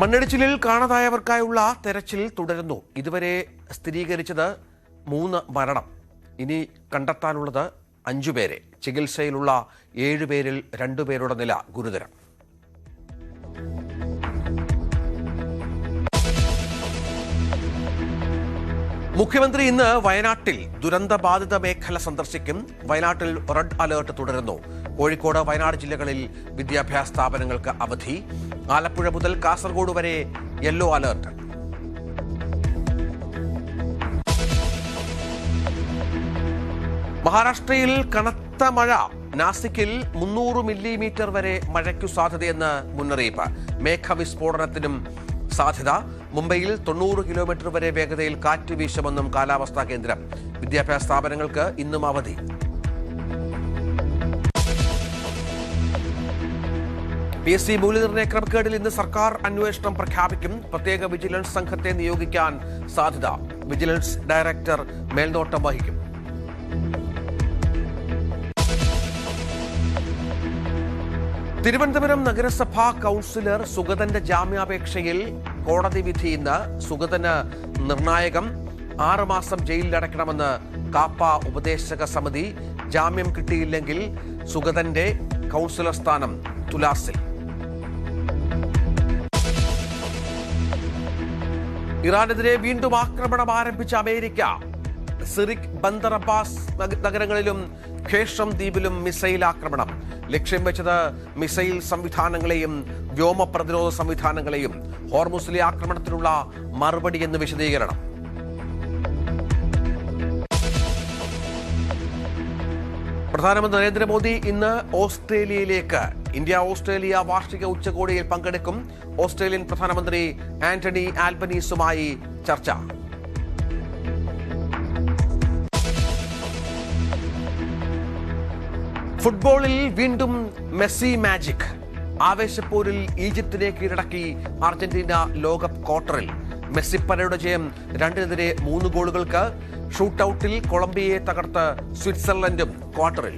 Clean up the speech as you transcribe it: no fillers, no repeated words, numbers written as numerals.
മണ്ണിടിച്ചിലിൽ കാണാതായവർക്കായുള്ള തെരച്ചിൽ തുടരുന്നു. ഇതുവരെ സ്ഥിരീകരിച്ചത് 3 മരണം. ഇനി കണ്ടെത്താനുള്ളത് 5 പേരെ. ചികിത്സയിലുള്ള 7 പേരിൽ 2 പേരുടെ നില ഗുരുതരം. മുഖ്യമന്ത്രി ഇന്ന് വയനാട്ടിൽ ദുരന്തബാധിത മേഖല സന്ദർശിക്കും. വയനാട്ടിൽ റെഡ് അലേർട്ട് തുടരുന്നു. കോഴിക്കോട്, വയനാട് ജില്ലകളിൽ വിദ്യാഭ്യാസ സ്ഥാപനങ്ങൾക്ക് അവധി. ആലപ്പുഴ മുതൽ കാസർഗോഡ് വരെ യെല്ലോ അലേർട്ട്. മഹാരാഷ്ട്രയിൽ കനത്ത മഴ. നാസിക്കിൽ 300 മില്ലിമീറ്റർ വരെ മഴയ്ക്കു സാധ്യതയെന്ന് മുന്നറിയിപ്പ്. മേഘവിസ്ഫോടനത്തിനും സാധ്യത. മുംബൈയിൽ 90 കിലോമീറ്റർ വരെ വേഗതയിൽ കാറ്റ് വീശുമെന്നും കാലാവസ്ഥാ കേന്ദ്രം. വിദ്യാഭ്യാസ സ്ഥാപനങ്ങൾക്ക് ഇന്നും അവധി. PSC മൂല്യനിർണ്ണയ ക്രമക്കേടിൽ ഇന്ന് സർക്കാർ അന്വേഷണം പ്രഖ്യാപിക്കും. പ്രത്യേക വിജിലൻസ് സംഘത്തെ നിയോഗിക്കാൻ സാധ്യത. വിജിലൻസ് ഡയറക്ടർ മേൽനോട്ടം വഹിക്കും. തിരുവനന്തപുരം നഗരസഭാ കൗൺസിലർ സുഗതന്റെ ജാമ്യാപേക്ഷയിൽ കോടതി വിധി ഇന്ന്. സുഗതന് നിർണായകം. 6 മാസം ജയിലിലടയ്ക്കണമെന്ന് കാപ്പ ഉപദേശക സമിതി. ജാമ്യം കിട്ടിയില്ലെങ്കിൽ സുഗതന്റെ കൗൺസിലർ സ്ഥാനം തുലാസിൽ. ഇറാനെതിരെ വീണ്ടും ആക്രമണം ആരംഭിച്ച അമേരിക്ക. സിറിക്, ബന്ദർ അബ്ബാസ് നഗരങ്ങളിലും ഖേഷം ദ്വീപിലും മിസൈൽ ആക്രമണം. ലക്ഷ്യം വെച്ചത് മിസൈൽ സംവിധാനങ്ങളെയും വ്യോമ പ്രതിരോധ സംവിധാനങ്ങളെയും. ഹോർമുസിലെ ആക്രമണത്തിനുള്ള മറുപടി എന്ന് വിശദീകരണം. പ്രധാനമന്ത്രി നരേന്ദ്രമോദി ഇന്ന് ഓസ്ട്രേലിയയിലേക്ക്. ഇന്ത്യ ഓസ്ട്രേലിയ വാർഷിക ഉച്ചകോടിയിൽ പങ്കെടുക്കും. ഓസ്ട്രേലിയൻ പ്രധാനമന്ത്രി ആന്റണി ആൽബനീസുമായി ചർച്ച. ഫുട്ബോളിൽ വീണ്ടും മെസ്സി മാജിക്. ആവേശപ്പോരിൽ ഈജിപ്തിനെ കീഴടക്കി അർജന്റീന ലോകകപ്പ് ക്വാർട്ടറിൽ. മെസ്സിപ്പരയുടെ ജയം 2-3 ഗോളുകൾക്ക്. ഷൂട്ടൌട്ടിൽ കൊളംബിയയെ തകർത്ത് സ്വിറ്റ്സർലൻഡും ക്വാർട്ടറിൽ.